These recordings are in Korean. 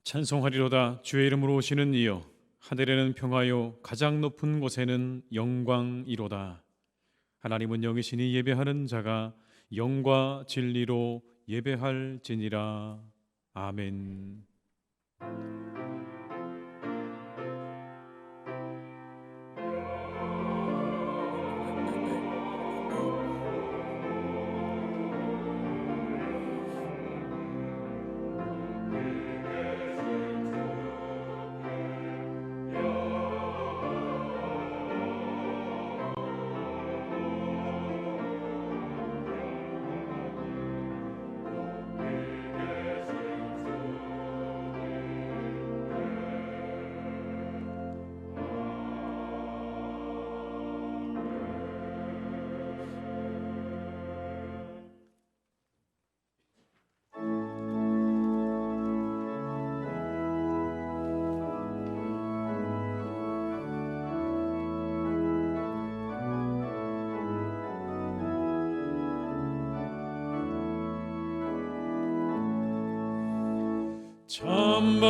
찬송하리로다. 주의 이름으로 오시는 이여, 하늘에는 평화요 가장 높은 곳에는 영광이로다. 하나님은 영이시니 예배하는 자가 영과 진리로 예배할지니라. 아멘. 참반가운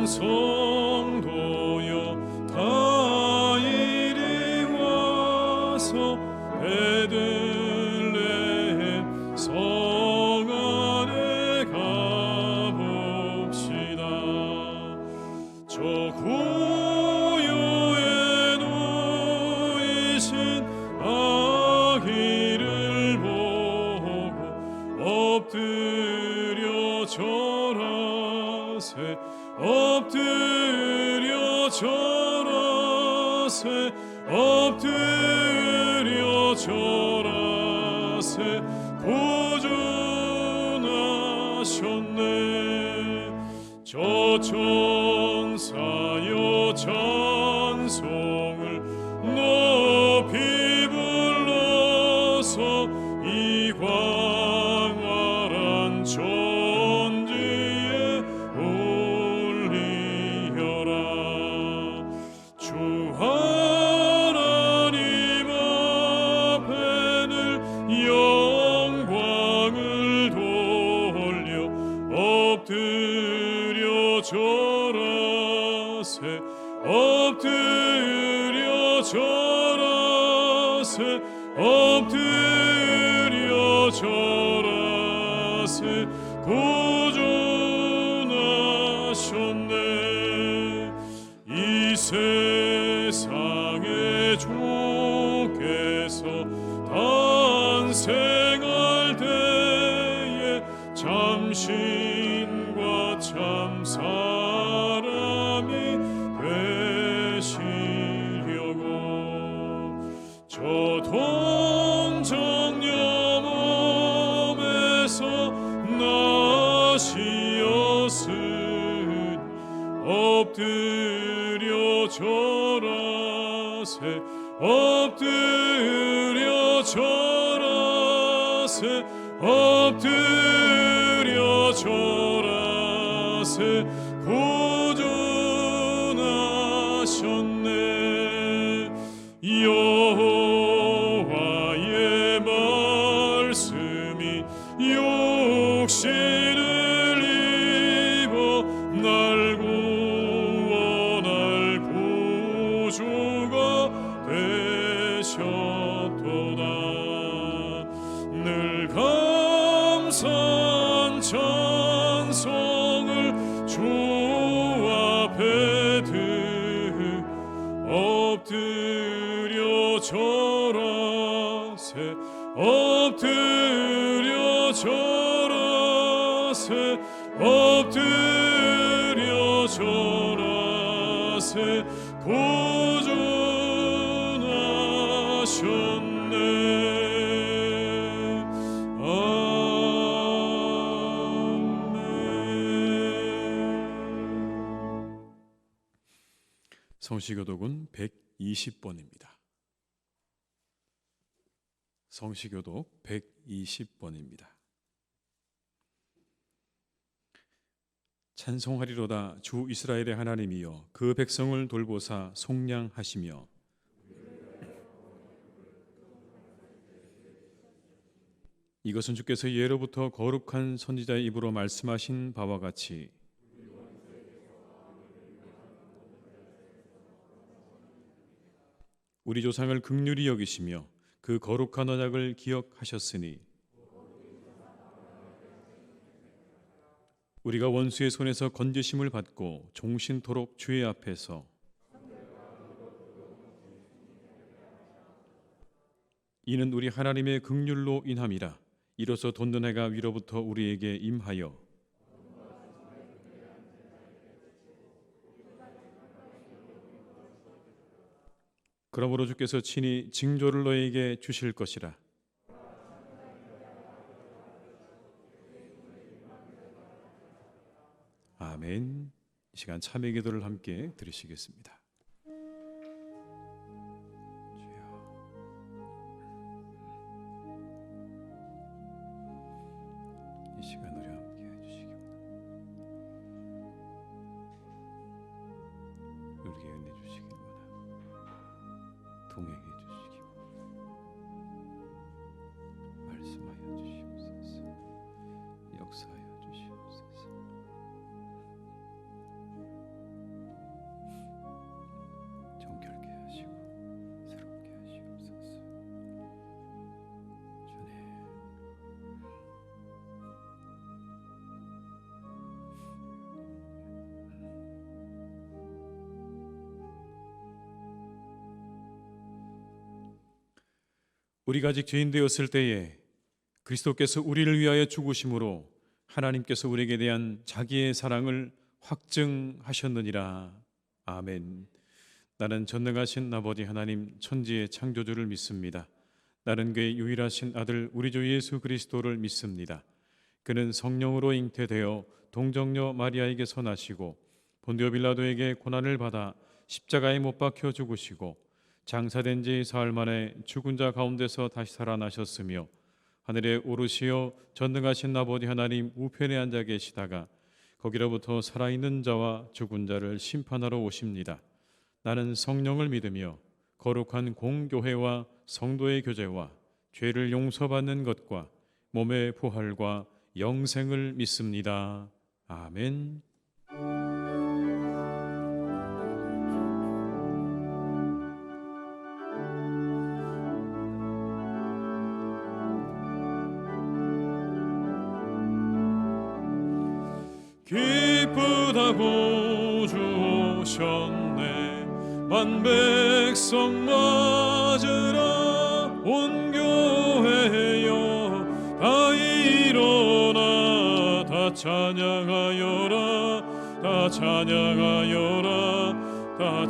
성도여, 다 이리 와서 베들레헴 성 안에 가봅시다. 저 고요에 놓이신 아기를 보고 엎드려 절하세, 엎드려 절하세, 엎드려 절하세. 구주나셨네. 저 천사여 찬송을 높이 불러서 이 광활한 천지에 올리어라. 주 하나님 앞에는 영광을 돌려 엎드려 절하세, 엎드려 절하세, 엎드려 절하세. 구주나셨네. 이 세상에 주께서 탄생할 때에 참신과 참 사람이 되시려고 저 동정녀 몸에서 나시었으니 엎드려 절하세, 엎드려 절하세, 엎드려 절하세. 구주나셨네. 여호와의 말씀이 육신을 입어 날 구원할 구주가 되셨도다. 늘 감사한 찬송을 주 앞에 엎드려 절하세, 엎드려 절하세, 엎드려 절하세. 구주나셨네. 아멘. 성시교독은 120번입니다. 성시교독 120번입니다. 찬송하리로다. 주 이스라엘의 하나님이여, 그 백성을 돌보사 이것은 주께서 예로부터 거룩한 선지자의 입으로 말씀하신 바와 같이 우리 조상을 긍휼히 여기시며 그 거룩한 언약을 기억하셨으니 우리가 원수의 손에서 건지심을 받고 종신토록 주의 앞에서 이는 우리 하나님의 긍휼로 인함이라. 이로써 돕는 해가 위로부터 우리에게 임하여 그러므로 주께서 친히 징조를 너에게 주실 것이라. 아멘. 이 시간 참회 기도를 함께 드리시겠습니다. 이 시간 우리 함께 해주시기 원합니다. 우리에게 은혜 주시기 원합니다. 동행해 주시기 원합니다. 말씀하여 주시옵소서. 역사하여 주시옵소서. 정결케 하시고 새롭게 하시옵소서. 주님, 우리가 아직 죄인 되었을 때에 그리스도께서 우리를 위하여 죽으심으로 하나님께서 우리에게 대한 자기의 사랑을 확증하셨느니라. 아멘. 나는 전능하신 아버지 하나님 천지의 창조주를 믿습니다. 나는 그의 유일하신 아들 우리 주 예수 그리스도를 믿습니다. 그는 성령으로 잉태되어 동정녀 마리아에게서 나시고 본디오 빌라도에게 고난을 받아 십자가에 못 박혀 죽으시고 장사된 지 사흘 만에 죽은 자 가운데서 다시 살아나셨으며 하늘에 오르시어 전능하신 아버지 하나님 우편에 앉아 계시다가 거기로부터 살아있는 자와 죽은 자를 심판하러 오십니다. 나는 성령을 믿으며 거룩한 공교회와 성도의 교제와 죄를 용서받는 것과 몸의 부활과 영생을 믿습니다. 아멘. 기쁘다고 주 오셨네. 만백성 맞으라. 온 교회여 다 일어나 다 찬양하여라. 다 찬양하여라. 다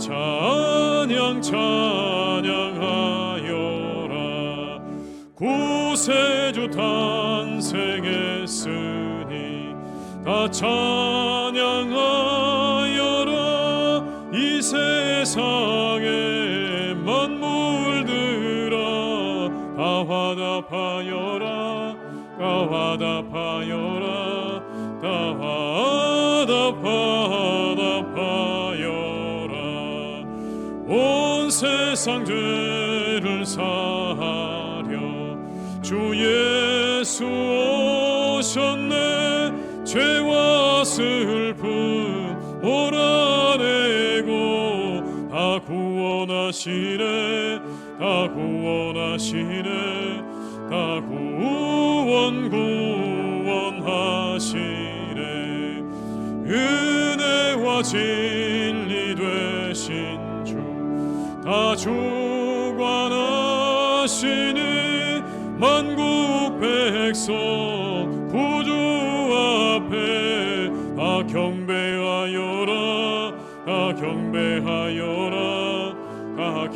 찬양하여라. 구세주 탄생했으니 다 찬양하여라. 이 세상의 만물들아 다 화답하여라. 다 화답하여라. 다 화답하여라. 온 세상 죄를 사하려 주 예수 오셨네. 죄와 슬픔 몰아내고 다 구원하시네. 다 구원하시네. 다 구원하시네. 은혜와 진리 되신 주 다 주관하시니 만국 백성 구주 앞에 다 경배하여라. 다 경배하여라. 다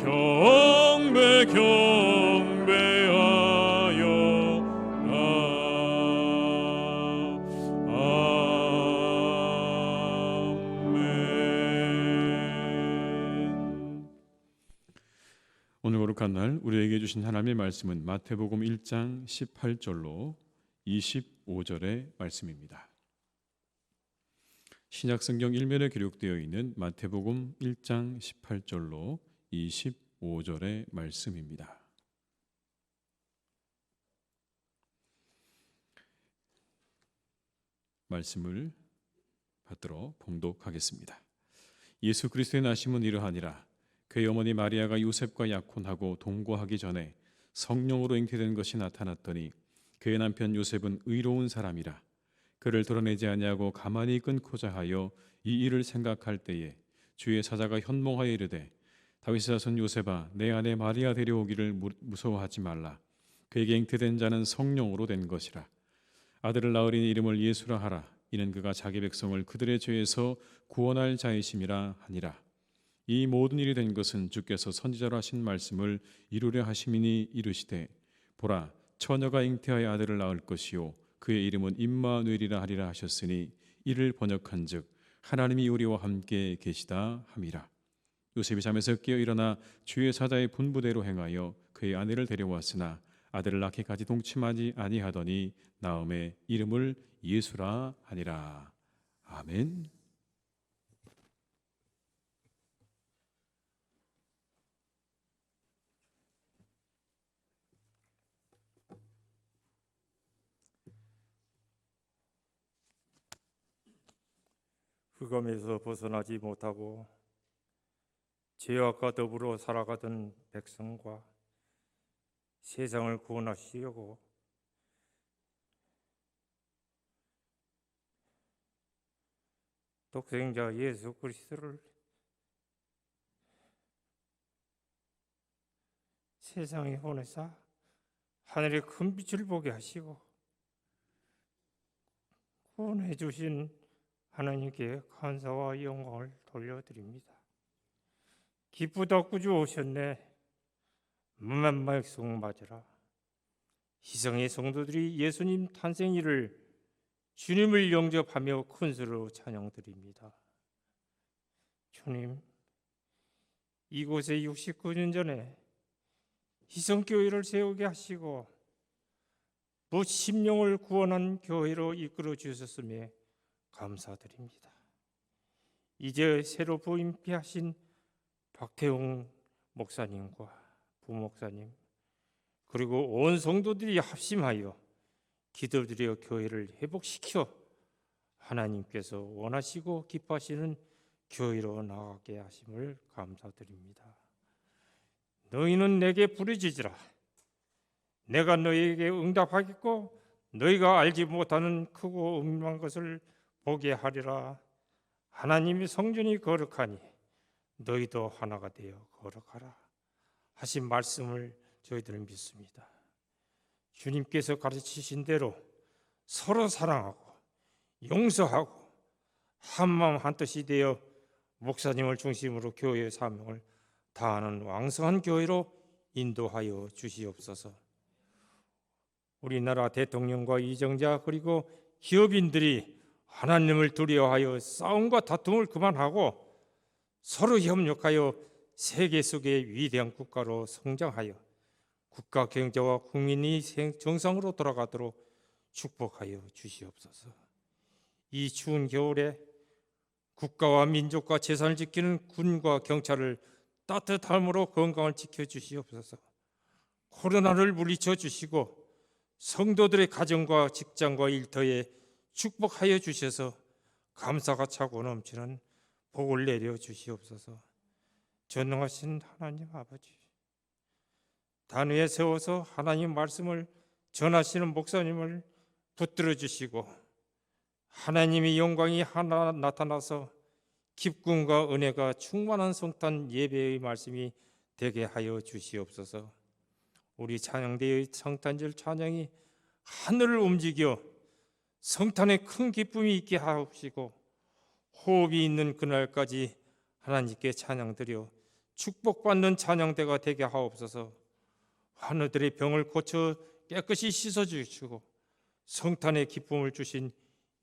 아멘. 오늘 거룩한 날 우리에게 주신 하나님의 말씀은 마태복음 1장 18절로 25절의 말씀입니다. 신약성경 1면에 기록되어 있는 마태복음 1장 18절로 25절의 말씀입니다. 말씀을 받들어 봉독하겠습니다. 예수 그리스도의 나심은 이러하니라. 그의 어머니 마리아가 요셉과 약혼하고 동거하기 전에 성령으로 잉태된 것이 나타났더니 그의 남편 요셉은 의로운 사람이라. 그를 드러내지 아니하고 가만히 끊고자 하여 이 일을 생각할 때에 주의 사자가 현몽하여 이르되 다윗의 자손 요셉아 내 아내 마리아 데려오기를 무서워하지 말라. 그에게 잉태된 자는 성령으로 된 것이라. 아들을 낳으리니 이름을 예수라 하라. 이는 그가 자기 백성을 그들의 죄에서 구원할 자이심이라 하니라. 이 모든 일이 된 것은 주께서 선지자로 하신 말씀을 이루려 하심이니 이르시되 보라 처녀가 잉태하여 아들을 낳을 것이요 그의 이름은 임마누엘이라 하리라 하셨으니 이를 번역한즉 하나님이 우리와 함께 계시다 함이라. 요셉이 잠에서 깨어 일어나 주의 사자의 분부대로 행하여 그의 아내를 데려왔으나 아들을 낳기까지 동침하지 아니하더니 나음에 이름을 예수라 하니라. 아멘. 흑암에서 벗어나지 못하고 죄악과 더불어 살아가던 백성과 세상을 구원하시려고 독생자 예수 그리스도를 세상에 보내사 하늘의 큰 빛을 보게 하시고 구원해 주신 하나님께 감사와 영광을 돌려드립니다. 기쁘다 구주 오셨네. 만만 백성 맞으라. 희성의 성도들이 예수님 탄생일을 주님을 영접하며 큰 소리로 찬양드립니다. 주님, 이곳에 69년 전에 희성교회를 세우게 하시고 무 심령을 구원한 교회로 이끌어 주셨음에 감사드립니다. 이제 새로 부임하신 박태웅 목사님과 부목사님 그리고 온 성도들이 합심하여 기도드려 교회를 회복시켜 하나님께서 원하시고 기뻐하시는 교회로 나아가게 하심을 감사드립니다. 너희는 내게 부르짖으라. 내가 너희에게 응답하겠고 너희가 알지 못하는 크고 음흉한 것을 보게 하리라. 하나님의 성전이 거룩하니 너희도 하나가 되어 거룩하라 하신 말씀을 저희들은 믿습니다. 주님께서 가르치신 대로 서로 사랑하고 용서하고 한마음 한뜻이 되어 목사님을 중심으로 교회의 사명을 다하는 왕성한 교회로 인도하여 주시옵소서. 우리나라 대통령과 의정자 그리고 기업인들이 하나님을 두려워하여 싸움과 다툼을 그만하고 서로 협력하여 세계 속의 위대한 국가로 성장하여 국가 경제와 국민이 정상으로 돌아가도록 축복하여 주시옵소서. 이 추운 겨울에 국가와 민족과 재산을 지키는 군과 경찰을 따뜻함으로 건강을 지켜주시옵소서. 코로나를 물리쳐 주시고 성도들의 가정과 직장과 일터에 축복하여 주셔서 감사가 차고 넘치는 복을 내려 주시옵소서. 전능하신 하나님 아버지, 단위에 세워서 하나님 말씀을 전하시는 목사님을 붙들어 주시고 하나님의 영광이 하나 나타나서 기쁨과 은혜가 충만한 성탄 예배의 말씀이 되게 하여 주시옵소서. 우리 찬양대의 성탄절 찬양이 하늘을 움직여 성탄에 큰 기쁨이 있게 하옵시고 호흡이 있는 그날까지 하나님께 찬양드려 축복받는 찬양대가 되게 하옵소서. 환우들의 병을 고쳐 깨끗이 씻어주시고 성탄의 기쁨을 주신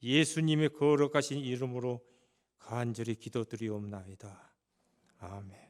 예수님의 거룩하신 이름으로 간절히 기도드리옵나이다. 아멘.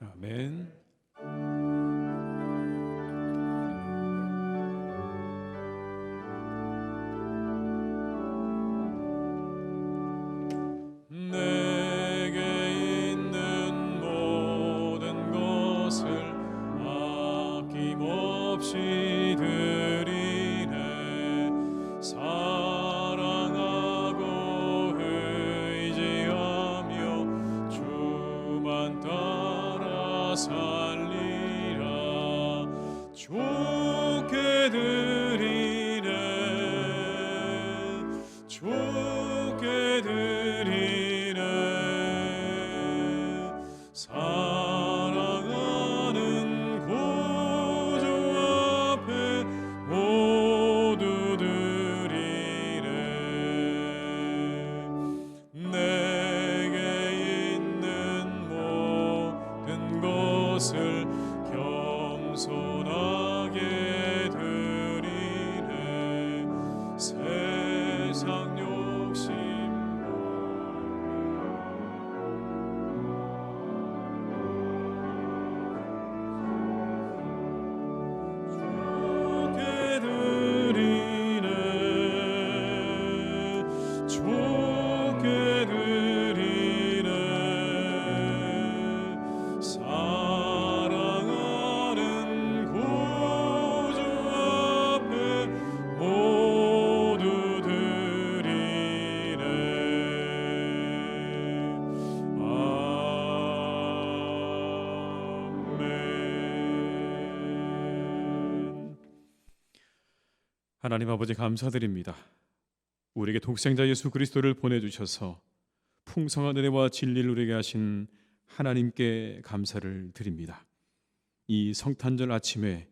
아멘. 내게 있는 모든 것을 아낌없이 드리네. 사랑하고 의지하며 주만 따라 살리라. 좋게 드리네, 좋게 드리네. 사랑하는 구주 앞에 모두 드리네. 내게 있는 모든 것을 겸손하게 드리네. 세상 욕심 좋게 드리네, 좋게 드리네. 사랑하는 구주 앞에 모두 드리네. 아멘. 하나님 아버지 감사드립니다. 우리에게 독생자 예수 그리스도를 보내주셔서 풍성한 은혜와 진리를 누리게 하신 하나님께 감사를 드립니다. 이 성탄절 아침에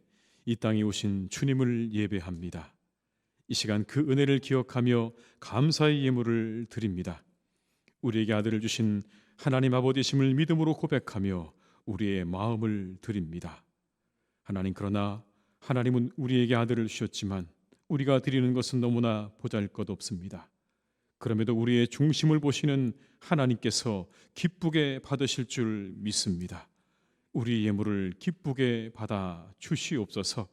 이 땅에 오신 주님을 예배합니다. 이 시간 그 은혜를 기억하며 감사의 예물을 드립니다. 우리에게 아들을 주신 하나님 아버지심을 믿음으로 고백하며 우리의 마음을 드립니다. 하나님, 그러나 하나님은 우리에게 아들을 주셨지만 우리가 드리는 것은 너무나 보잘것없습니다. 그럼에도 우리의 중심을 보시는 하나님께서 기쁘게 받으실 줄 믿습니다. 우리 예물을 기쁘게 받아 주시옵소서.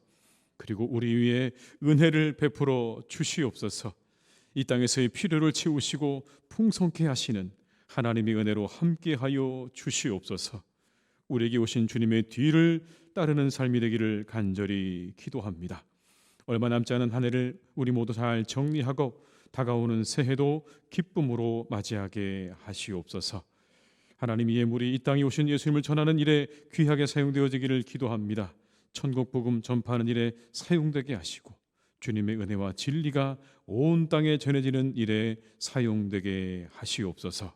그리고 우리 위에 은혜를 베풀어 주시옵소서. 이 땅에서의 필요를 채우시고 풍성케 하시는 하나님의 은혜로 함께하여 주시옵소서. 우리에게 오신 주님의 뒤를 따르는 삶이 되기를 간절히 기도합니다. 얼마 남지 않은 한 해를 우리 모두 잘 정리하고 다가오는 새해도 기쁨으로 맞이하게 하시옵소서. 하나님, 이 예물이 이 땅에 오신 예수님을 전하는 일에 귀하게 사용되어지기를 기도합니다. 천국 복음 전파하는 일에 사용되게 하시고 주님의 은혜와 진리가 온 땅에 전해지는 일에 사용되게 하시옵소서.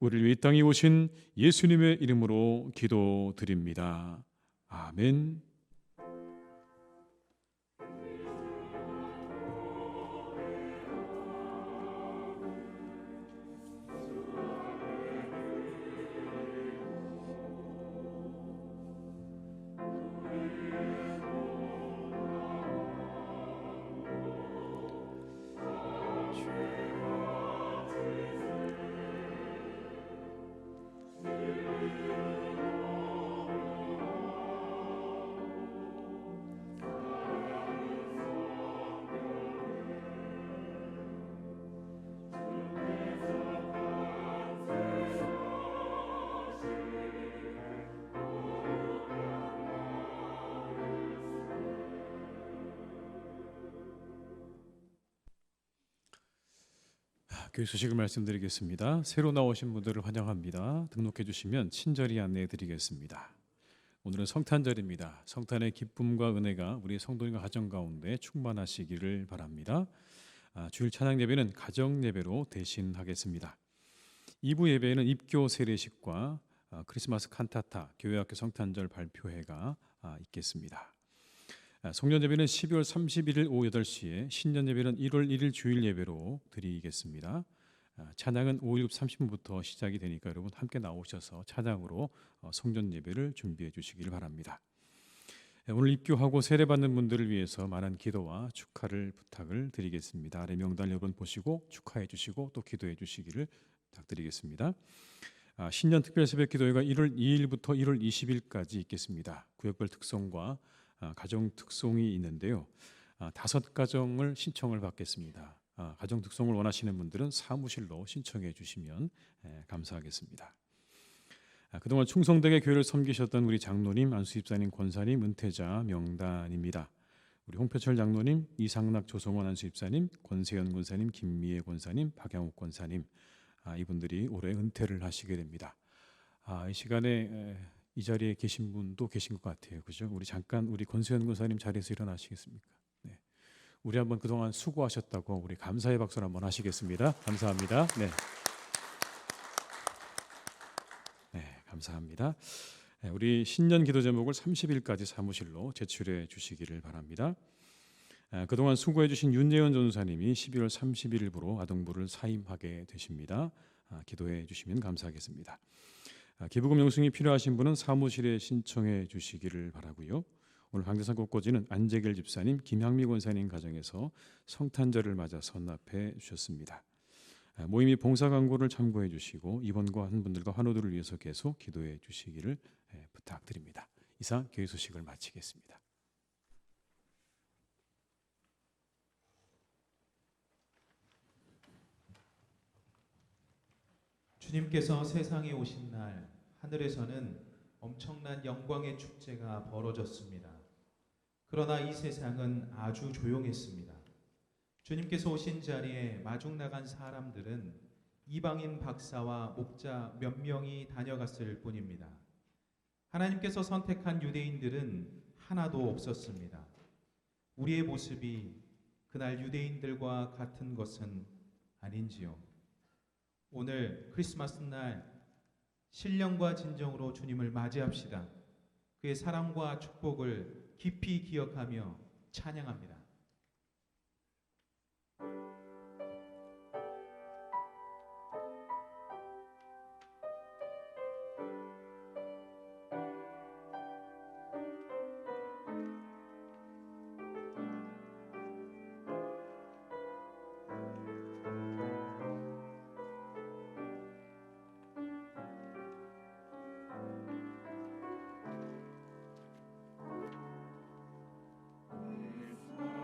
우리를 위해 이 땅에 오신 예수님의 이름으로 기도드립니다. 아멘. 교회 소식을 말씀드리겠습니다. 새로 나오신 분들을 환영합니다. 등록해 주시면 친절히 안내해 드리겠습니다. 오늘은 성탄절입니다. 성탄의 기쁨과 은혜가 우리 성도님과 가정 가운데 충만하시기를 바랍니다. 주일 찬양 예배는 가정 예배로 대신하겠습니다. 2부 예배에는 입교 세례식과 크리스마스 칸타타, 교회학교 성탄절 발표회가 있겠습니다. 송년 예배는 12월 31일 오후 8시에, 신년 예배는 1월 1일 주일 예배로 드리겠습니다. 찬양은 오후 7시 30분부터 시작이 되니까 여러분 함께 나오셔서 찬양으로 송년 예배를 준비해 주시길 바랍니다. 오늘 입교하고 세례받는 분들을 위해서 많은 기도와 축하를 부탁을 드리겠습니다. 아래 명단 여러분 보시고 축하해 주시고 또 기도해 주시기를 부탁드리겠습니다. 신년 특별 새벽 기도회가 1월 2일부터 1월 20일까지 있겠습니다. 구역별 특성과 가정 특성이 있는데요. 5가정을 신청을 받겠습니다. 가정 특성을 원하시는 분들은 사무실로 신청해 주시면 감사하겠습니다. 그동안 충성되게 교회를 섬기셨던 우리 장로님, 안수집사님, 권사님, 은퇴자 명단입니다. 우리 홍표철 장로님, 이상락 조성원 안수집사님, 권세현 권사님, 김미애 권사님, 박양욱 권사님, 이분들이 올해 은퇴를 하시게 됩니다. 이 시간에 이 자리에 계신 분도 계신 것 같아요. 그죠? 우리 잠깐 우리 권세현 권사님 자리에서 일어나시겠습니까? 네. 우리 한번 그동안 수고하셨다고 우리 감사의 박수를 한번 하시겠습니다. 감사합니다. 네. 네, 감사합니다. 네, 우리 신년 기도 제목을 30일까지 사무실로 제출해 주시기를 바랍니다. 그동안 수고해 주신 윤예원 전사님이 12월 30일부로 아동부를 사임하게 되십니다. 기도해 주시면 감사하겠습니다. 기부금 영수증이 필요하신 분은 사무실에 신청해 주시기를 바라고요. 오늘 강대상 꽃꽂이는 안재길 집사님, 김향미 권사님 가정에서 성탄절을 맞아 선납해 주셨습니다. 모임이 봉사 광고를 참고해 주시고 입원과 한 분들과 환우들을 위해서 계속 기도해 주시기를 부탁드립니다. 이상 교회 소식을 마치겠습니다. 주님께서 세상에 오신 날 하늘에서는 엄청난 영광의 축제가 벌어졌습니다. 그러나 이 세상은 아주 조용했습니다. 주님께서 오신 자리에 마중 나간 사람들은 이방인 박사와 목자 몇 명이 다녀갔을 뿐입니다. 하나님께서 선택한 유대인들은 하나도 없었습니다. 우리의 모습이 그날 유대인들과 같은 것은 아닌지요. 오늘 크리스마스 날 신령과 진정으로 주님을 맞이합시다. 그의 사랑과 축복을 깊이 기억하며 찬양합니다. Christmas.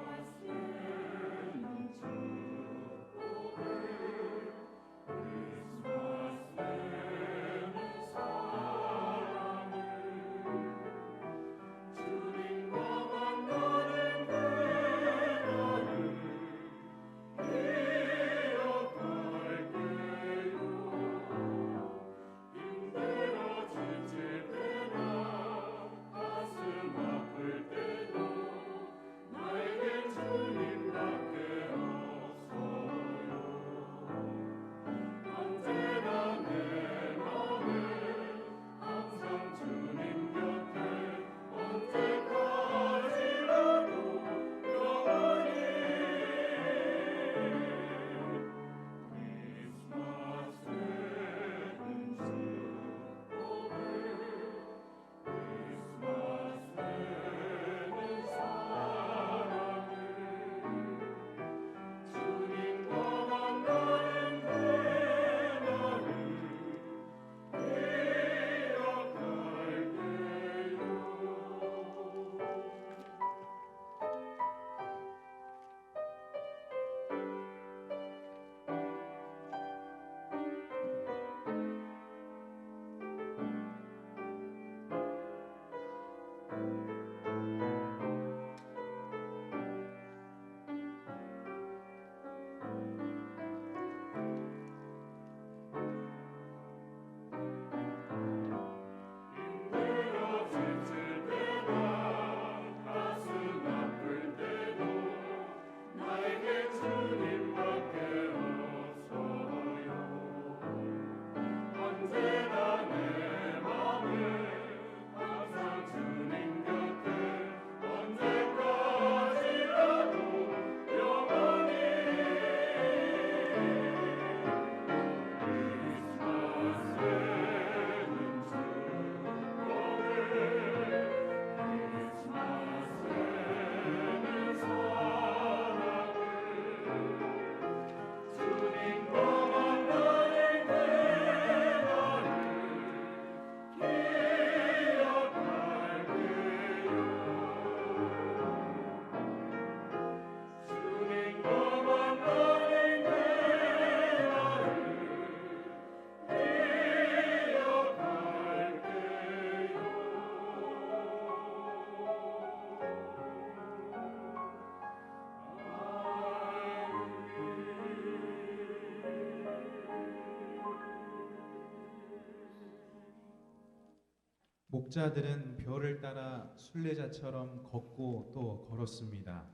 목자들은 별을 따라 순례자처럼 걷고 또 걸었습니다.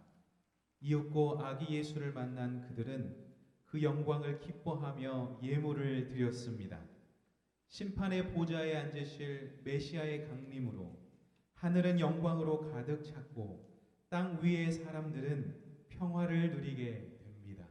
이윽고 아기 예수를 만난 그들은 그 영광을 기뻐하며 예물을 드렸습니다. 심판의 보좌에 앉으실 메시아의 강림으로 하늘은 영광으로 가득 찼고 땅 위의 사람들은 평화를 누리게 됩니다.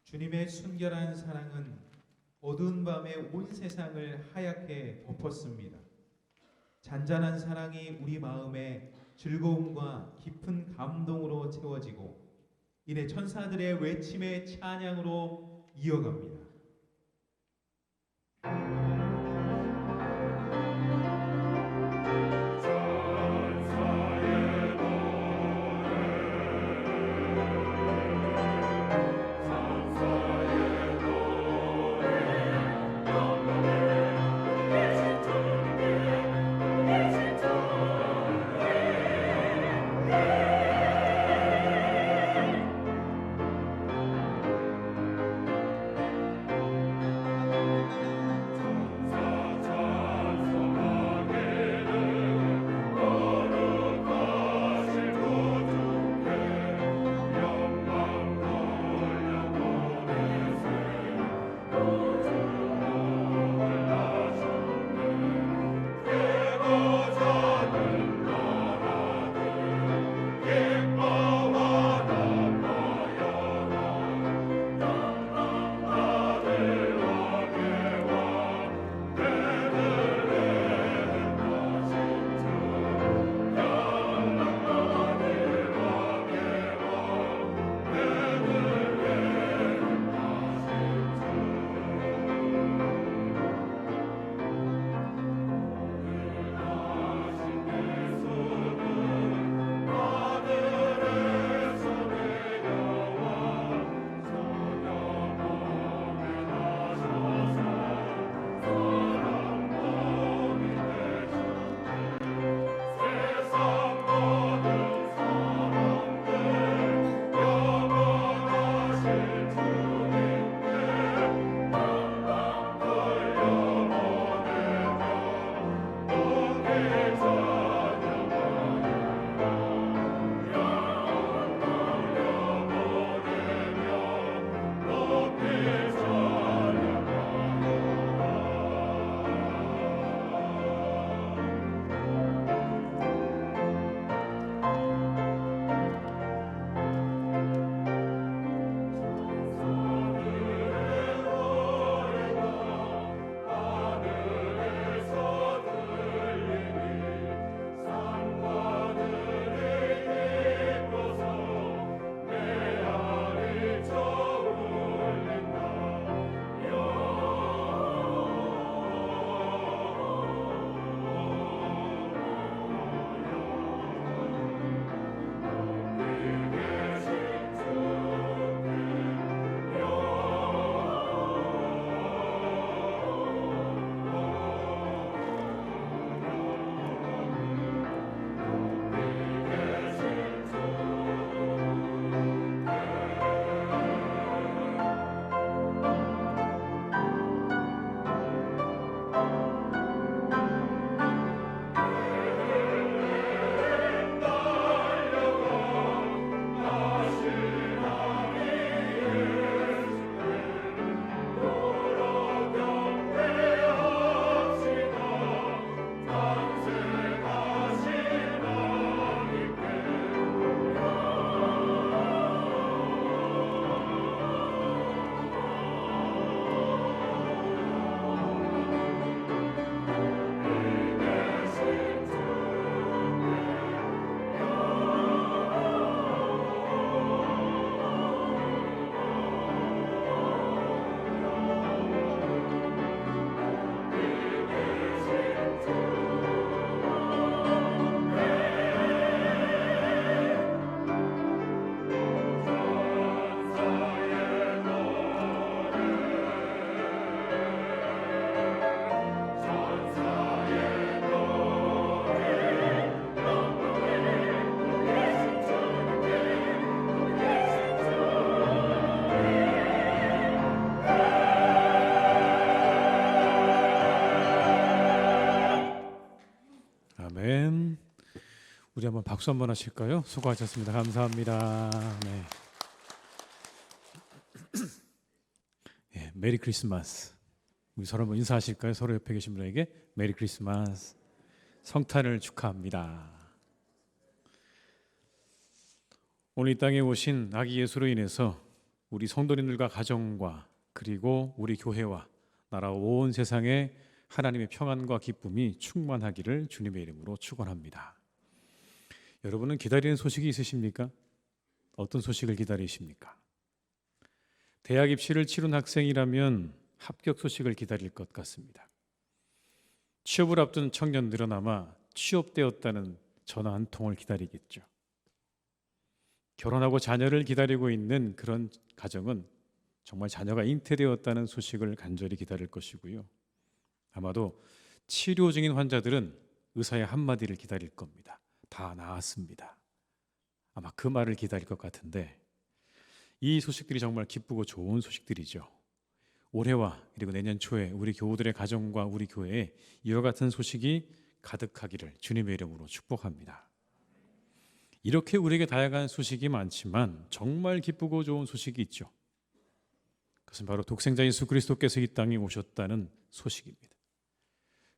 주님의 순결한 사랑은 어두운 밤에 온 세상을 하얗게 덮었습니다. 잔잔한 사랑이 우리 마음에 즐거움과 깊은 감동으로 채워지고 이내 천사들의 외침의 찬양으로 이어갑니다. 우리 한번 박수 한번 하실까요? 수고하셨습니다. 감사합니다. 네. 예, 메리 크리스마스. 우리 서로 한번 인사하실까요? 서로 옆에 계신 분에게 메리 크리스마스. 성탄을 축하합니다. 오늘 이 땅에 오신 아기 예수로 인해서 우리 성도님들과 가정과 그리고 우리 교회와 나라 온 세상에 하나님의 평안과 기쁨이 충만하기를 주님의 이름으로 축원합니다. 여러분은 기다리는 소식이 있으십니까? 어떤 소식을 기다리십니까? 대학 입시를 치른 학생이라면 합격 소식을 기다릴 것 같습니다. 취업을 앞둔 청년들은 아마 취업되었다는 전화 한 통을 기다리겠죠. 결혼하고 자녀를 기다리고 있는 그런 가정은 정말 자녀가 잉태되었다는 소식을 간절히 기다릴 것이고요. 아마도 치료 중인 환자들은 의사의 한마디를 기다릴 겁니다. 다 나았습니다. 아마 그 말을 기다릴 것 같은데 이 소식들이 정말 기쁘고 좋은 소식들이죠. 올해와 그리고 내년 초에 우리 교우들의 가정과 우리 교회에 이와 같은 소식이 가득하기를 주님의 이름으로 축복합니다. 이렇게 우리에게 다양한 소식이 많지만 정말 기쁘고 좋은 소식이 있죠. 그것은 바로 독생자 예수 그리스도께서 이 땅에 오셨다는 소식입니다.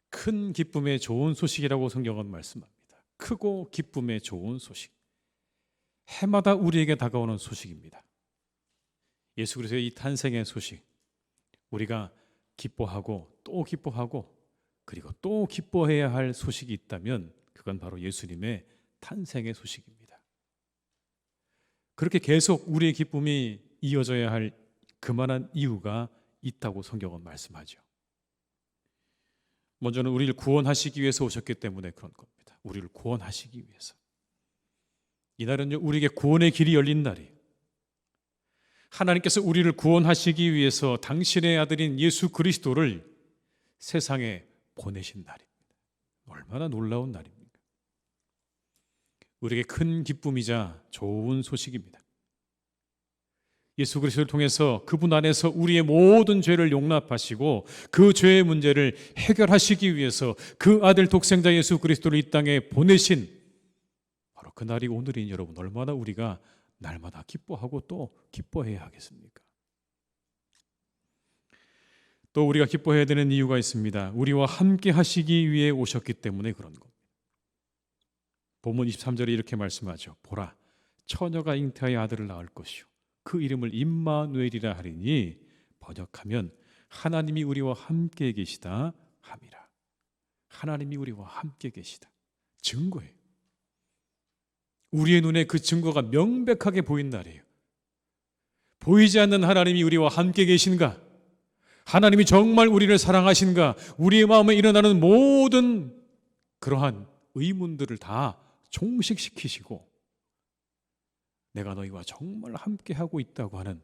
큰 기쁨의 좋은 소식이라고 성경은 말씀합니다. 크고 기쁨의 좋은 소식. 해마다 우리에게 다가오는 소식입니다. 예수 그리스도의 이 탄생의 소식. 우리가 기뻐하고 또 기뻐하고 그리고 또 기뻐해야 할 소식이 있다면 그건 바로 예수님의 탄생의 소식입니다. 그렇게 계속 우리의 기쁨이 이어져야 할 그만한 이유가 있다고 성경은 말씀하죠. 먼저는 우리를 구원하시기 위해서 오셨기 때문에 그런 겁니다. 우리를 구원하시기 위해서. 이날은요, 우리에게 구원의 길이 열린 날이에요. 하나님께서 우리를 구원하시기 위해서 당신의 아들인 예수 그리스도를 세상에 보내신 날입니다. 얼마나 놀라운 날입니까? 우리에게 큰 기쁨이자 좋은 소식입니다. 예수 그리스도를 통해서 그분 안에서 우리의 모든 죄를 용납하시고 그 죄의 문제를 해결하시기 위해서 그 아들 독생자 예수 그리스도를 이 땅에 보내신 바로 그 날이 오늘인 여러분, 얼마나 우리가 날마다 기뻐하고 또 기뻐해야 하겠습니까? 또 우리가 기뻐해야 되는 이유가 있습니다. 우리와 함께 하시기 위해 오셨기 때문에 그런 겁니다. 본문 23절에 이렇게 말씀하죠. 보라, 처녀가 잉태하여 아들을 낳을 것이요 그 이름을 임마누엘이라 하리니 번역하면 하나님이 우리와 함께 계시다 함이라. 하나님이 우리와 함께 계시다. 증거예요. 우리의 눈에 그 증거가 명백하게 보인 날이에요. 보이지 않는 하나님이 우리와 함께 계신가? 하나님이 정말 우리를 사랑하신가? 우리의 마음에 일어나는 모든 그러한 의문들을 다 종식시키시고 내가 너희와 정말 함께하고 있다고 하는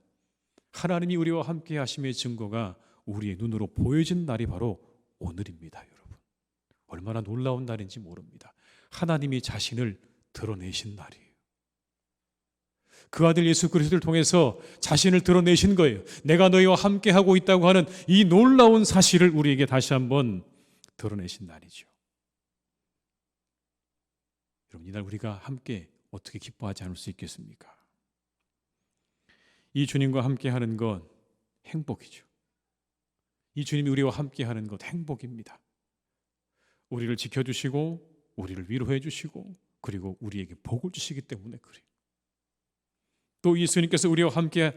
하나님이 우리와 함께 하심의 증거가 우리의 눈으로 보여진 날이 바로 오늘입니다. 여러분, 얼마나 놀라운 날인지 모릅니다. 하나님이 자신을 드러내신 날이에요. 그 아들 예수 그리스도를 통해서 자신을 드러내신 거예요. 내가 너희와 함께하고 있다고 하는 이 놀라운 사실을 우리에게 다시 한번 드러내신 날이죠. 여러분, 이날 우리가 함께 어떻게 기뻐하지 않을 수 있겠습니까? 이 주님과 함께하는 것 행복이죠. 이 주님이 우리와 함께하는 것 행복입니다. 우리를 지켜주시고 우리를 위로해 주시고 그리고 우리에게 복을 주시기 때문에 그래요. 또 예수님께서 우리와 함께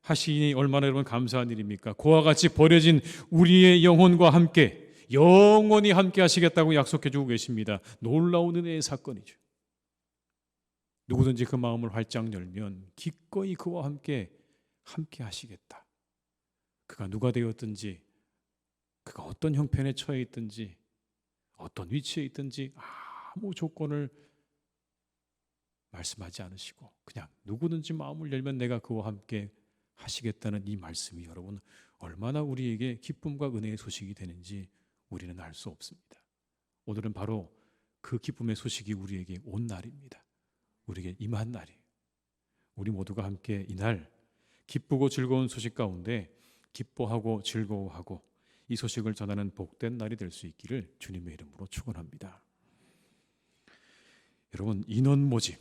하시니 얼마나 여러분 감사한 일입니까? 그와 같이 버려진 우리의 영혼과 함께 영원히 함께 하시겠다고 약속해 주고 계십니다. 놀라운 은혜의 사건이죠. 누구든지 그 마음을 활짝 열면 기꺼이 그와 함께 하시겠다. 그가 누가 되었든지 그가 어떤 형편에 처해 있든지 어떤 위치에 있든지 아무 조건을 말씀하지 않으시고 그냥 누구든지 마음을 열면 내가 그와 함께 하시겠다는 이 말씀이 여러분 얼마나 우리에게 기쁨과 은혜의 소식이 되는지 우리는 알 수 없습니다. 오늘은 바로 그 기쁨의 소식이 우리에게 온 날입니다. 우리에게 임한 날이에요. 우리 모두가 함께 이날 기쁘고 즐거운 소식 가운데 기뻐하고 즐거워하고 이 소식을 전하는 복된 날이 될 수 있기를 주님의 이름으로 축원합니다. 여러분, 인원 모집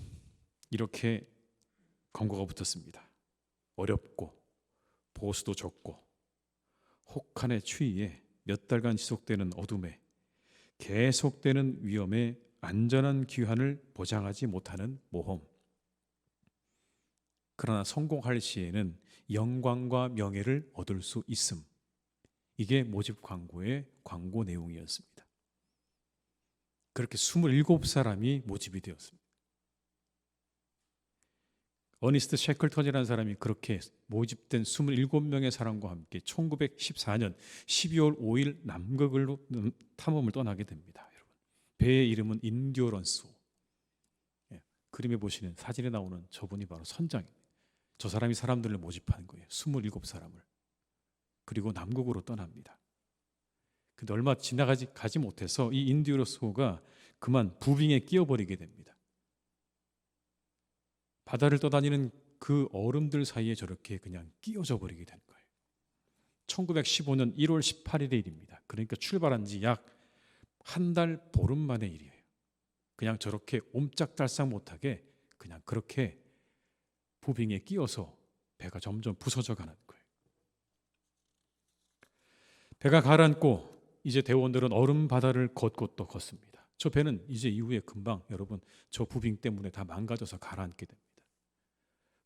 이렇게 광고가 붙었습니다. 어렵고 보수도 적고 혹한의 추위에 몇 달간 지속되는 어둠에 계속되는 위험에 안전한 귀환을 보장하지 못하는 모험. 그러나 성공할 시에는 영광과 명예를 얻을 수 있음. 이게 모집 광고의 광고 내용이었습니다. 그렇게 27사람이 모집이 되었습니다. 어니스트 셰클턴이라는 사람이 그렇게 모집된 27명의 사람과 함께 1914년 12월 5일 남극을 탐험을 떠나게 됩니다. 여러분, 배의 이름은 인듀어런스. 그림에 보시는 사진에 나오는 저분이 바로 선장입니다. 저 사람이 사람들을 모집하는 거예요. 27사람을. 그리고 남극으로 떠납니다. 근데 얼마 가지 못해서 이 인듀어런스호가 그만 부빙에 끼어버리게 됩니다. 바다를 떠다니는 그 얼음들 사이에 저렇게 그냥 끼어져 버리게 된 거예요. 1915년 1월 18일의 일입니다. 그러니까 출발한 지 약 한 달 보름 만의 일이에요. 그냥 저렇게 옴짝달싹 못하게 그냥 그렇게 부빙에 끼어서 배가 점점 부서져 가는 거예요. 배가 가라앉고 이제 대원들은 얼음 바다를 걷고 또 걷습니다. 저 배는 이제 이후에 금방 여러분 저 부빙 때문에 다 망가져서 가라앉게 됩니다.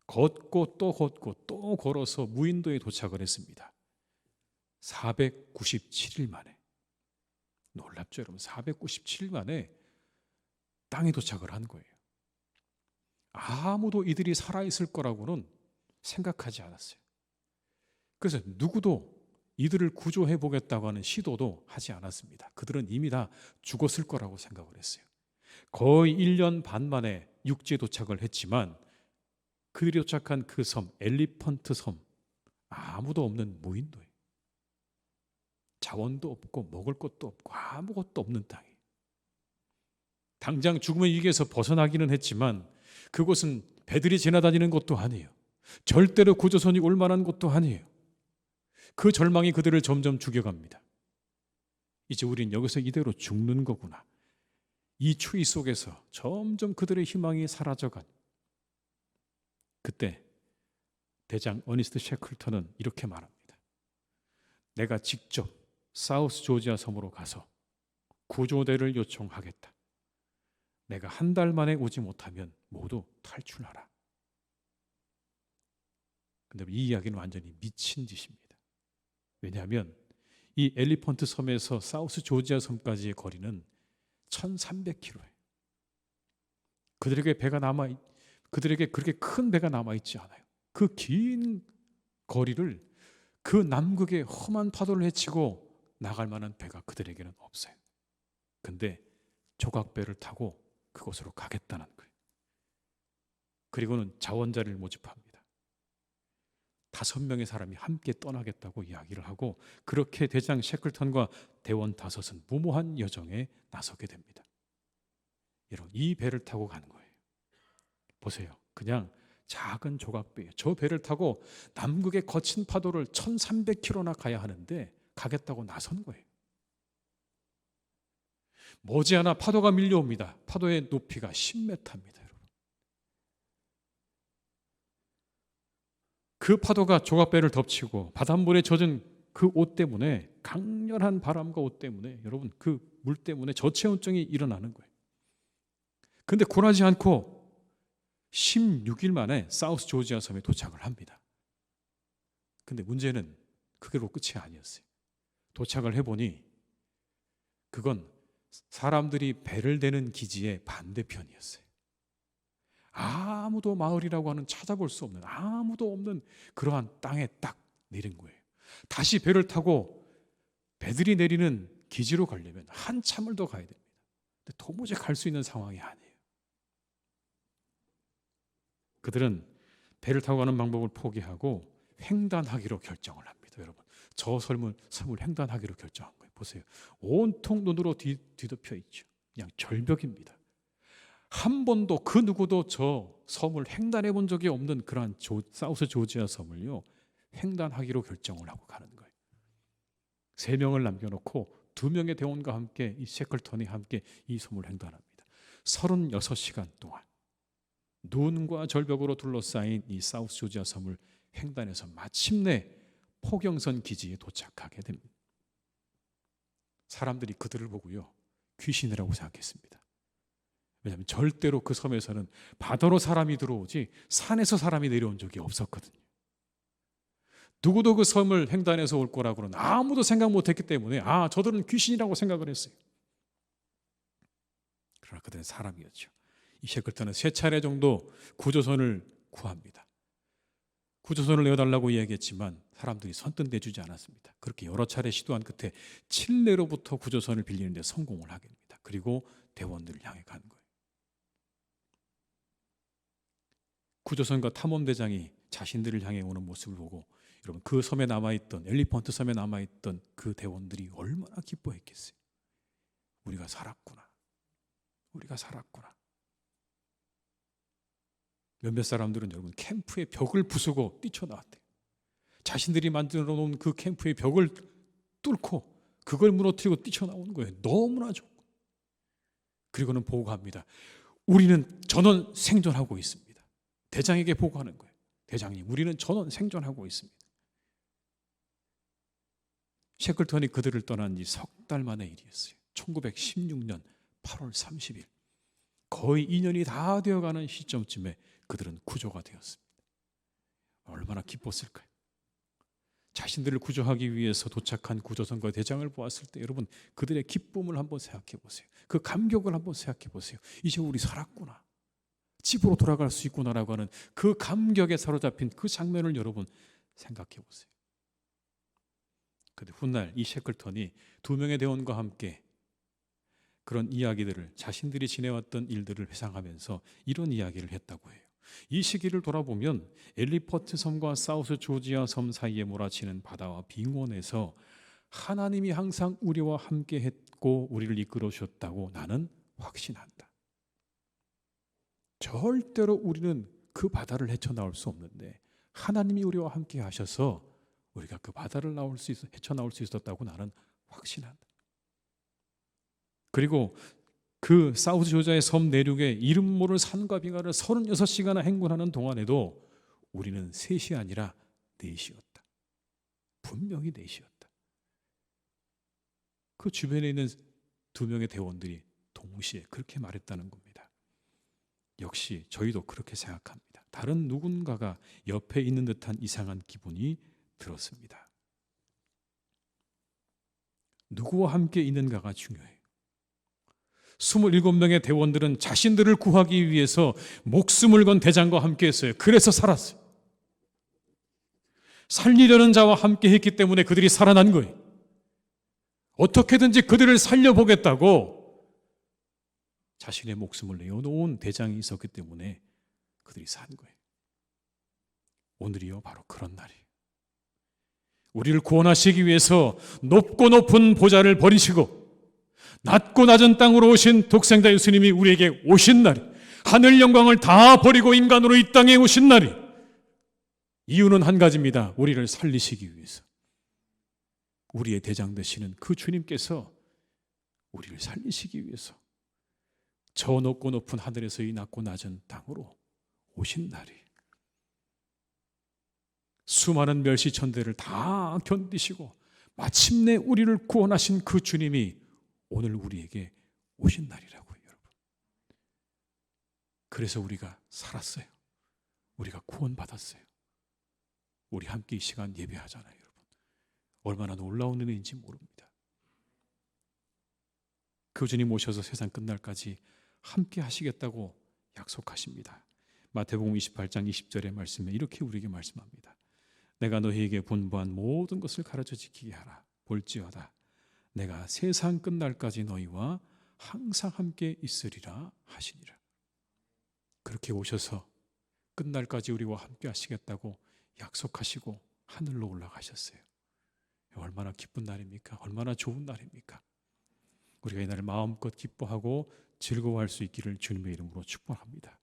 걷고 또 걷고 또 걸어서 무인도에 도착을 했습니다. 497일 만에. 놀랍죠 여러분. 497일 만에 땅에 도착을 한 거예요. 아무도 이들이 살아있을 거라고는 생각하지 않았어요. 그래서 누구도 이들을 구조해 보겠다고 하는 시도도 하지 않았습니다. 그들은 이미 다 죽었을 거라고 생각을 했어요. 거의 1년 반 만에 육지에 도착을 했지만 그들이 도착한 그 섬, 엘리펀트 섬, 아무도 없는 무인도예요. 자원도 없고 먹을 것도 없고 아무것도 없는 땅이에요. 당장 죽음의 위기에서 벗어나기는 했지만 그곳은 배들이 지나다니는 곳도 아니에요. 절대로 구조선이 올 만한 곳도 아니에요. 그 절망이 그들을 점점 죽여갑니다. 이제 우린 여기서 이대로 죽는 거구나. 이 추위 속에서 점점 그들의 희망이 사라져간. 그때 대장 어니스트 셰클턴은 이렇게 말합니다. 내가 직접 사우스 조지아 섬으로 가서 구조대를 요청하겠다. 내가 한 달 만에 오지 못하면 모두 탈출하라. 근데 이 이야기는 완전히 미친 짓입니다. 왜냐하면 이 엘리펀트 섬에서 사우스 조지아 섬까지의 거리는 1300km예요. 그들에게 그렇게 큰 배가 남아있지 않아요. 그 긴 거리를 그 남극의 험한 파도를 헤치고 나갈 만한 배가 그들에게는 없어요. 근데 조각배를 타고 그곳으로 가겠다는 거예요. 그리고는 자원자를 모집합니다. 5명의 사람이 함께 떠나겠다고 이야기를 하고 그렇게 대장 셰클턴과 대원 5은 무모한 여정에 나서게 됩니다. 여러분, 이 배를 타고 가는 거예요. 보세요. 그냥 작은 조각배예요. 저 배를 타고 남극의 거친 파도를 1300km나 가야 하는데 가겠다고 나선 거예요. 머지않아 파도가 밀려옵니다. 파도의 높이가 10m입니다. 여러분. 그 파도가 조각배를 덮치고 바닷물에 젖은 그 옷 때문에 강렬한 바람과 옷 때문에 여러분 그 물 때문에 저체온증이 일어나는 거예요. 근데 굴하지 않고 16일 만에 사우스 조지아 섬에 도착을 합니다. 근데 문제는 그게로 끝이 아니었어요. 도착을 해보니 그건 사람들이 배를 대는 기지의 반대편이었어요. 아무도 마을이라고 하는 찾아볼 수 없는 아무도 없는 그러한 땅에 딱 내린 거예요. 다시 배를 타고 배들이 내리는 기지로 가려면 한참을 더 가야 됩니다. 근데 도무지 갈 수 있는 상황이 아니에요. 그들은 배를 타고 가는 방법을 포기하고 횡단하기로 결정을 합니다. 여러분, 저 섬을 횡단하기로 결정한 거예요. 보세요. 온통 눈으로 뒤덮여 있죠. 그냥 절벽입니다. 한 번도 그 누구도 저 섬을 횡단해 본 적이 없는 그러한 사우스 조지아 섬을요 횡단하기로 결정을 하고 가는 거예요. 3명을 남겨놓고 2명의 대원과 함께 이 셰클턴이 함께 이 섬을 횡단합니다. 36시간 동안 눈과 절벽으로 둘러싸인 이 사우스 조지아 섬을 횡단해서 마침내 포경선 기지에 도착하게 됩니다. 사람들이 그들을 보고요, 귀신이라고 생각했습니다. 왜냐하면 절대로 그 섬에서는 바다로 사람이 들어오지 산에서 사람이 내려온 적이 없었거든요. 누구도 그 섬을 횡단해서 올 거라고는 아무도 생각 못했기 때문에 저들은 귀신이라고 생각을 했어요. 그러나 그들은 사람이었죠. 이 셰클턴은 3차례 정도 구조선을 구합니다. 구조선을 내어달라고 이야기했지만 사람들이 선뜻 내주지 않았습니다. 그렇게 여러 차례 시도한 끝에 칠레로부터 구조선을 빌리는 데 성공을 하게 됩니다. 그리고 대원들을 향해 간 거예요. 구조선과 탐험대장이 자신들을 향해 오는 모습을 보고 여러분, 그 섬에 남아있던, 엘리펀트 섬에 남아있던 그 대원들이 얼마나 기뻐했겠어요. 우리가 살았구나. 우리가 살았구나. 몇몇 사람들은 여러분 캠프의 벽을 부수고 뛰쳐나왔대요. 자신들이 만들어 놓은 그 캠프의 벽을 뚫고 그걸 무너뜨리고 뛰쳐나온 거예요. 너무나 좋고. 그리고는 보고합니다. 우리는 전원 생존하고 있습니다. 대장에게 보고하는 거예요. 대장님, 우리는 전원 생존하고 있습니다. 셰클턴이 그들을 떠난 지 석 달 만의 일이었어요. 1916년 8월 30일. 거의 2년이 다 되어가는 시점쯤에 그들은 구조가 되었습니다. 얼마나 기뻤을까요? 자신들을 구조하기 위해서 도착한 구조선과 대장을 보았을 때 여러분, 그들의 기쁨을 한번 생각해 보세요. 그 감격을 한번 생각해 보세요. 이제 우리 살았구나, 집으로 돌아갈 수 있구나라고 하는 그 감격에 사로잡힌 그 장면을 여러분 생각해 보세요. 그런데 훗날 이 셰클턴이 2명의 대원과 함께 그런 이야기들을, 자신들이 지내왔던 일들을 회상하면서 이런 이야기를 했다고 해요. 이 시기를 돌아보면 엘리퍼트 섬과 사우스 조지아 섬 사이에 몰아치는 바다와 빙원에서 하나님이 항상 우리와 함께 했고 우리를 이끌어 주셨다고 나는 확신한다. 절대로 우리는 그 바다를 헤쳐나올 수 없는데 하나님이 우리와 함께 하셔서 우리가 그 바다를 헤쳐나올 수 있었다고 나는 확신한다. 그리고 그 사우스 조지아의 섬 내륙에 이름 모를 산과 빙하를 36시간이나 행군하는 동안에도 우리는 3이 아니라 4이었다. 분명히 4이었다. 그 주변에 있는 2명의 대원들이 동시에 그렇게 말했다는 겁니다. 역시 저희도 그렇게 생각합니다. 다른 누군가가 옆에 있는 듯한 이상한 기분이 들었습니다. 누구와 함께 있는가가 중요해요. 27명의 대원들은 자신들을 구하기 위해서 목숨을 건 대장과 함께 했어요. 그래서 살았어요. 살리려는 자와 함께 했기 때문에 그들이 살아난 거예요. 어떻게든지 그들을 살려보겠다고 자신의 목숨을 내어놓은 대장이 있었기 때문에 그들이 산 거예요. 오늘이요, 바로 그런 날이에요. 우리를 구원하시기 위해서 높고 높은 보좌를 버리시고 낮고 낮은 땅으로 오신 독생자 예수님이 우리에게 오신 날이, 하늘 영광을 다 버리고 인간으로 이 땅에 오신 날이, 이유는 한 가지입니다. 우리를 살리시기 위해서. 우리의 대장 되시는 그 주님께서 우리를 살리시기 위해서 저 높고 높은 하늘에서 이 낮고 낮은 땅으로 오신 날이, 수많은 멸시천대를 다 견디시고 마침내 우리를 구원하신 그 주님이 오늘 우리에게 오신 날이라고요, 여러분. 그래서 우리가 살았어요. 우리가 구원받았어요. 우리 함께 이 시간 예배하잖아요, 여러분. 얼마나 놀라운 은혜인지 모릅니다. 그 주님 오셔서 세상 끝날까지 함께 하시겠다고 약속하십니다. 마태복음 28장 20절의 말씀에 이렇게 우리에게 말씀합니다. 내가 너희에게 분부한 모든 것을 가르쳐 지키게 하라. 볼지어다 내가 세상 끝날까지 너희와 항상 함께 있으리라 하시니라. 그렇게 오셔서 끝날까지 우리와 함께 하시겠다고 약속하시고 하늘로 올라가셨어요. 얼마나 기쁜 날입니까? 얼마나 좋은 날입니까? 우리가 이 날을 마음껏 기뻐하고 즐거워할 수 있기를 주님의 이름으로 축복합니다.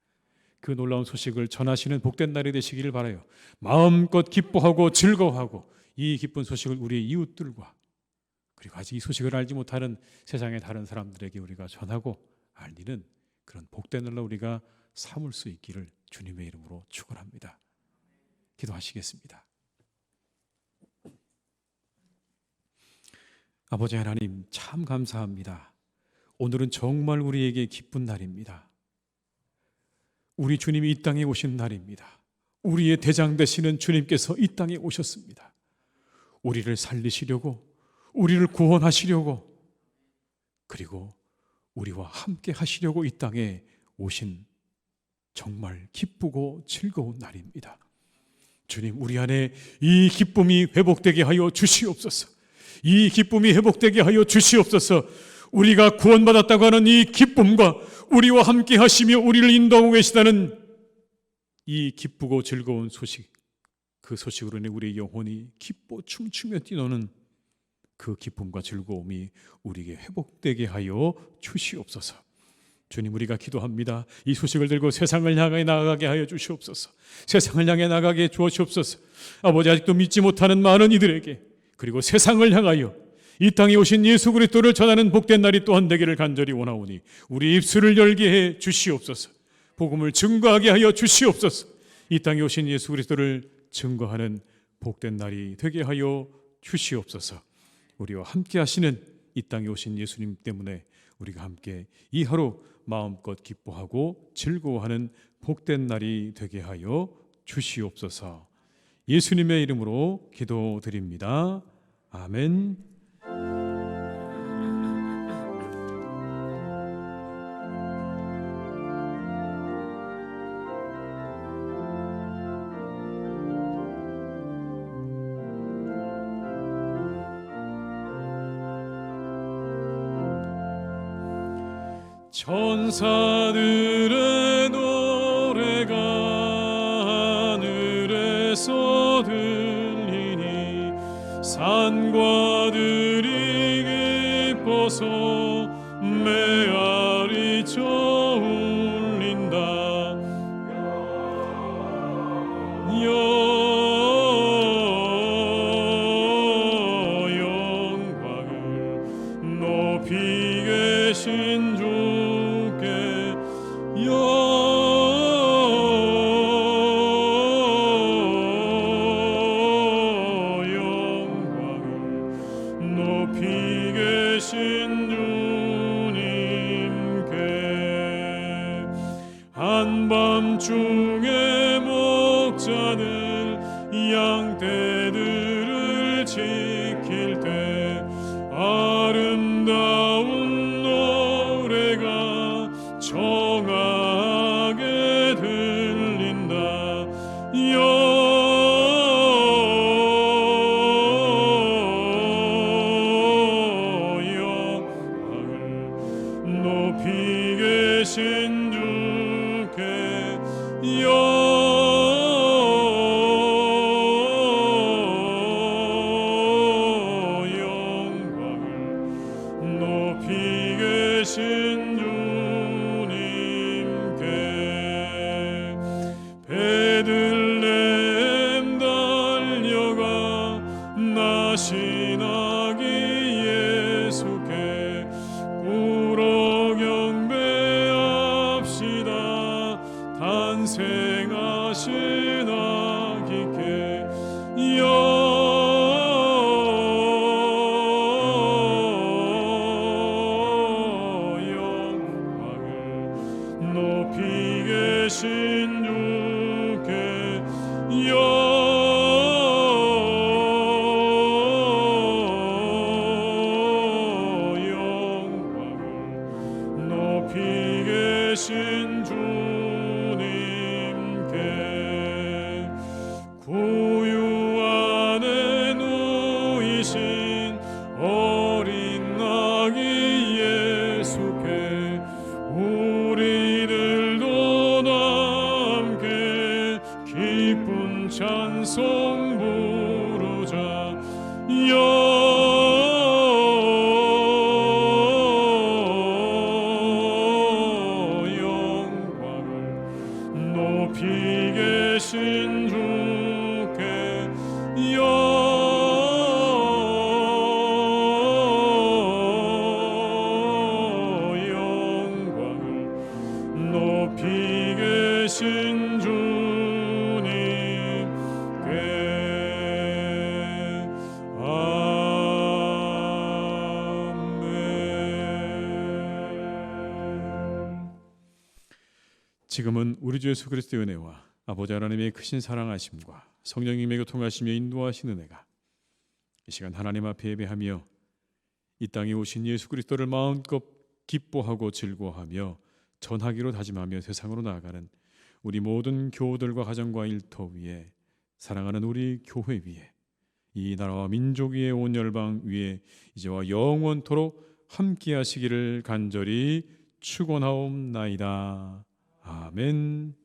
그 놀라운 소식을 전하시는 복된 날이 되시기를 바라요. 마음껏 기뻐하고 즐거워하고 이 기쁜 소식을 우리의 이웃들과 그리고 아직 이 소식을 알지 못하는 세상의 다른 사람들에게 우리가 전하고 알리는 그런 복된 날로 우리가 삼을 수 있기를 주님의 이름으로 축원합니다. 기도하시겠습니다. 아버지 하나님, 참 감사합니다. 오늘은 정말 우리에게 기쁜 날입니다. 우리 주님이 이 땅에 오신 날입니다. 우리의 대장 되시는 주님께서 이 땅에 오셨습니다. 우리를 살리시려고, 우리를 구원하시려고, 그리고 우리와 함께 하시려고 이 땅에 오신 정말 기쁘고 즐거운 날입니다. 주님, 우리 안에 이 기쁨이 회복되게 하여 주시옵소서. 이 기쁨이 회복되게 하여 주시옵소서. 우리가 구원받았다고 하는 이 기쁨과 우리와 함께 하시며 우리를 인도하고 계시다는 이 기쁘고 즐거운 소식, 그 소식으로 인해 우리의 영혼이 기뻐 춤추며 뛰노는 그 기쁨과 즐거움이 우리에게 회복되게 하여 주시옵소서. 주님, 우리가 기도합니다. 이 소식을 들고 세상을 향해 나가게 하여 주시옵소서. 세상을 향해 나가게 주시옵소서. 아버지, 아직도 믿지 못하는 많은 이들에게, 그리고 세상을 향하여 이 땅에 오신 예수 그리스도를 전하는 복된 날이 또한 되기를 간절히 원하오니 우리 입술을 열게 해 주시옵소서. 복음을 증거하게 하여 주시옵소서. 이 땅에 오신 예수 그리스도를 증거하는 복된 날이 되게 하여 주시옵소서. 우리와 함께 하시는 이 땅에 오신 예수님 때문에 우리가 함께 이 하루 마음껏 기뻐하고 즐거워하는 복된 날이 되게 하여 주시옵소서. 예수님의 이름으로 기도드립니다. 아멘. 천사들의 노래가 하늘에서 들리니 산과 들이 기뻐서 메아리 쳐 울린다. 영광을 높이 계신 주께 영광을 높이 계신 주님께 한밤중에 목자들 양떼들을 지킬 때 아름다운 노래가 청하게 들린다. 영광을 높이 계신 주께 영광을 높이 계신 주님께 베들레헴 달려가 나시나기 예수께 꿇어 경배합시다. 탄생하신 아기께 영광을 높이 계신 주께 영광을 높이 계신 주님께 구유 안에 누이신 어린 아기 예수께 우리들도 함께 기쁜 찬송 부르자. 영광을 높이 계신 주께 영광을 되신 주님께 아멘. 지금은 우리 주 예수 그리스도의 은혜와 아버지 하나님의 크신 사랑하심과 성령님의 교통하시며 인도하신 은혜가 이 시간 하나님 앞에 예배하며 이 땅에 오신 예수 그리스도를 마음껏 기뻐하고 즐거워하며 전하기로 다짐하며 세상으로 나아가는 우리 모든 교우들과 가정과 일터 위에, 사랑하는 우리 교회 위에, 이 나라와 민족 위에, 온 열방 위에 이제와 영원토록 함께 하시기를 간절히 축원하옵나이다. 아멘.